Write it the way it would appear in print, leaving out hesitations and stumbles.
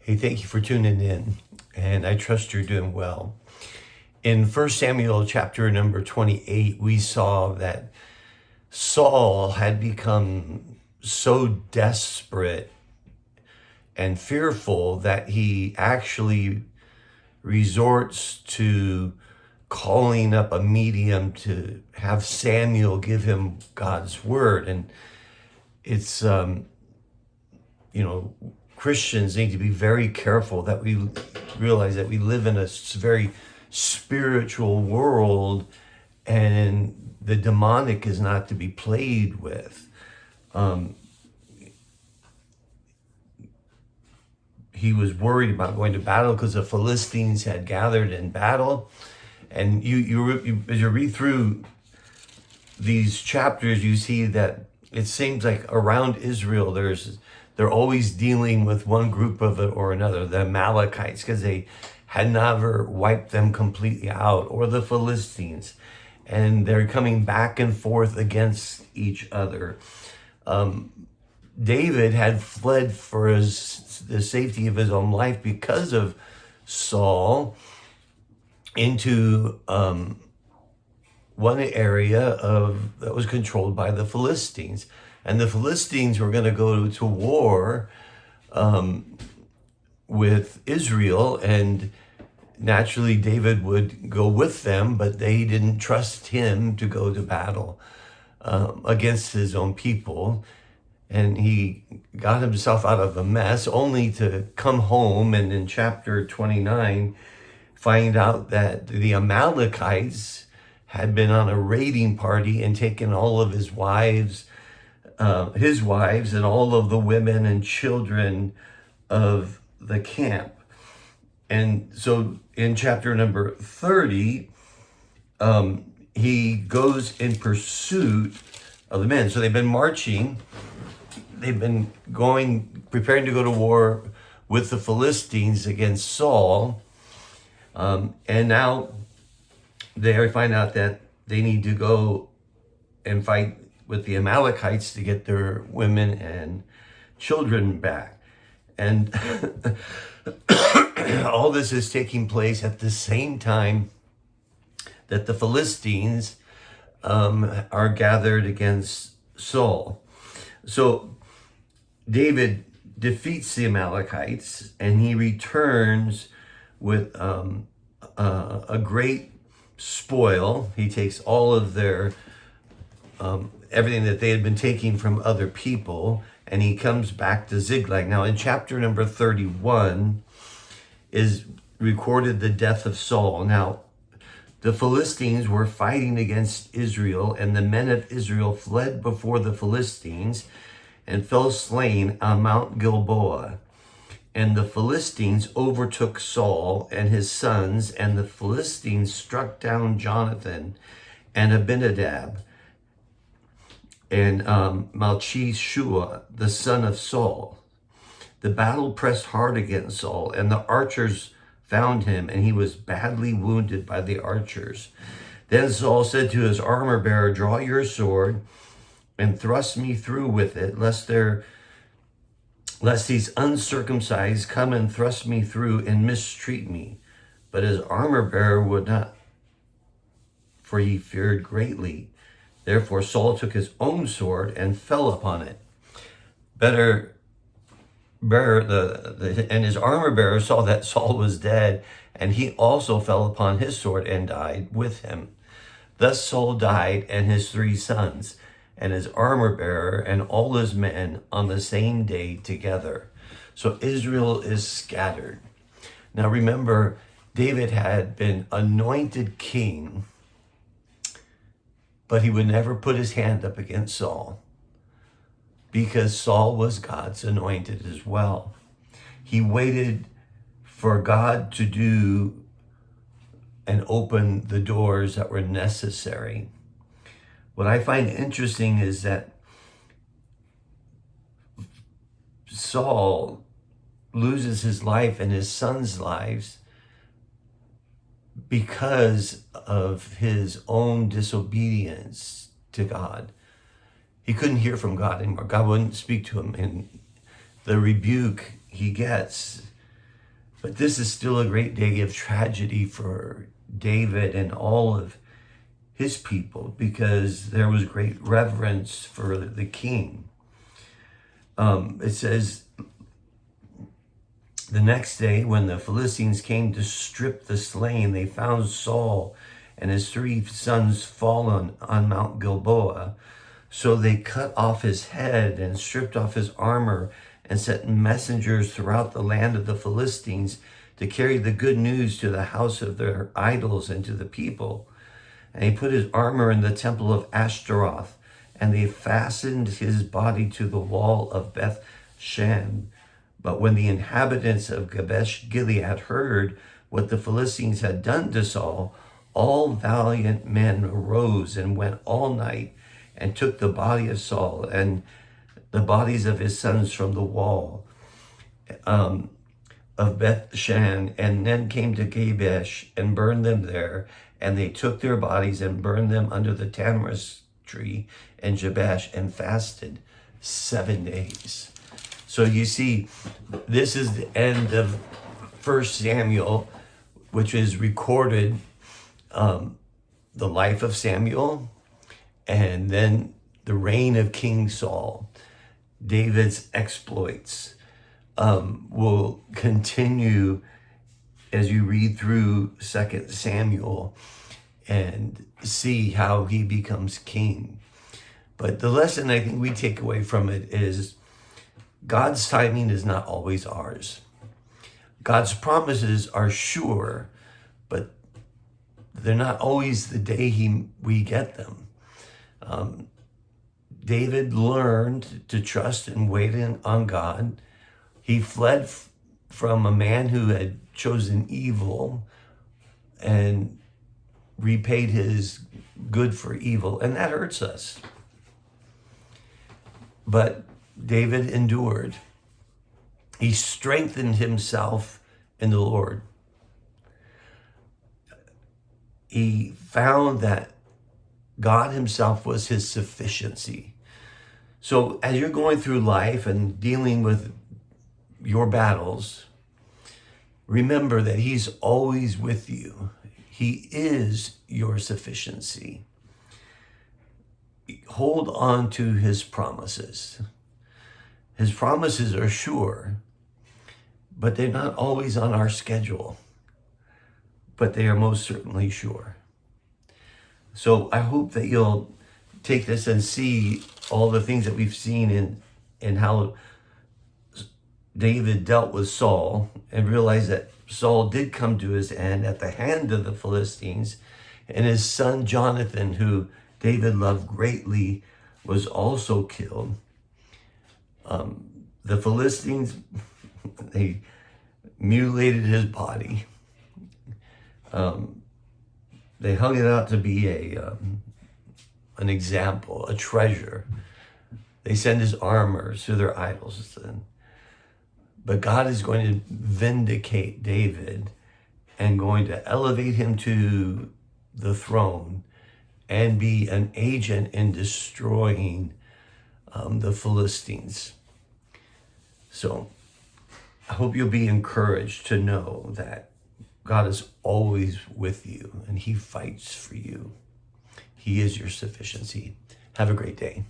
Hey, thank you for tuning in, and I trust you're doing well. In 1 Samuel chapter number 28, we saw that Saul had become so desperate and fearful that he actually resorts to calling up a medium to have Samuel give him God's word. And it's, Christians need to be very careful that we realize that we live in a very spiritual world, and the demonic is not to be played with. He was worried about going to battle because the Philistines had gathered in battle. And you as you read through these chapters, you see that it seems like around Israel, they're always dealing with one group of it or another, the Amalekites, because they had never wiped them completely out, or the Philistines, and they're coming back and forth against each other. David had fled for the safety of his own life because of Saul into one area that was controlled by the Philistines. And the Philistines were going to go to war with Israel, and naturally David would go with them, but they didn't trust him to go to battle against his own people. And he got himself out of a mess only to come home and in chapter 29 find out that the Amalekites had been on a raiding party and taken all of his wives and all of the women and children of the camp. And so in chapter number 30, he goes in pursuit of the men. So they've been marching. They've been preparing to go to war with the Philistines against Saul. And now they find out that they need to go and fight with the Amalekites to get their women and children back. And all this is taking place at the same time that the Philistines are gathered against Saul. So David defeats the Amalekites, and he returns with a great spoil. He takes all of their everything that they had been taking from other people, and he comes back to Ziklag. Now in chapter number 31 is recorded the death of Saul. Now the Philistines were fighting against Israel, and the men of Israel fled before the Philistines and fell slain on Mount Gilboa. And the Philistines overtook Saul and his sons, and the Philistines struck down Jonathan and Abinadab and Malchishua, the son of Saul. The battle pressed hard against Saul, and the archers found him, and he was badly wounded by the archers. Then Saul said to his armor bearer, "Draw your sword and thrust me through with it, lest these uncircumcised come and thrust me through and mistreat me." But his armor bearer would not, for he feared greatly. Therefore Saul took his own sword and fell upon it. And his armor bearer saw that Saul was dead, and he also fell upon his sword and died with him. Thus Saul died, and his 3 sons, and his armor bearer, and all his men on the same day together. So Israel is scattered. Now remember, David had been anointed king, but he would never put his hand up against Saul, because Saul was God's anointed as well. He waited for God to do and open the doors that were necessary. What I find interesting is that Saul loses his life and his sons' lives because of his own disobedience to God. He couldn't hear from God anymore. God wouldn't speak to him. And the rebuke he gets But this is still a great day of tragedy for David and all of his people, because there was great reverence for the king. It says, the next day, when the Philistines came to strip the slain, they found Saul and his 3 sons fallen on Mount Gilboa. So they cut off his head and stripped off his armor and sent messengers throughout the land of the Philistines to carry the good news to the house of their idols and to the people. And he put his armor in the temple of Ashtaroth, and they fastened his body to the wall of Beth Shan. But when the inhabitants of Jabesh Gilead heard what the Philistines had done to Saul, all valiant men arose and went all night and took the body of Saul and the bodies of his sons from the wall of Beth Shan, and then came to Jabesh and burned them there. And they took their bodies and burned them under the tamarisk tree in Jabesh and fasted 7 days. So you see, this is the end of 1 Samuel, which is recorded the life of Samuel and then the reign of King Saul. David's exploits will continue as you read through 2 Samuel and see how he becomes king. But the lesson I think we take away from it is God's timing is not always ours. God's promises are sure, but they're not always the day we get them. David learned to trust and wait on God. He fled from a man who had chosen evil and repaid his good for evil, and that hurts us. But David endured. He strengthened himself in the Lord. He found that God himself was his sufficiency. So as you're going through life and dealing with your battles, remember that he's always with you. He is your sufficiency. Hold on to his promises. His promises are sure, but they're not always on our schedule, but they are most certainly sure. So I hope that you'll take this and see all the things that we've seen in how David dealt with Saul, and realize that Saul did come to his end at the hand of the Philistines, and his son Jonathan, who David loved greatly, was also killed. The Philistines, they mutilated his body. They hung it out to be an example, a treasure. They sent his armor to their idols. But God is going to vindicate David and going to elevate him to the throne and be an agent in destroying the Philistines. So I hope you'll be encouraged to know that God is always with you and he fights for you. He is your sufficiency. Have a great day.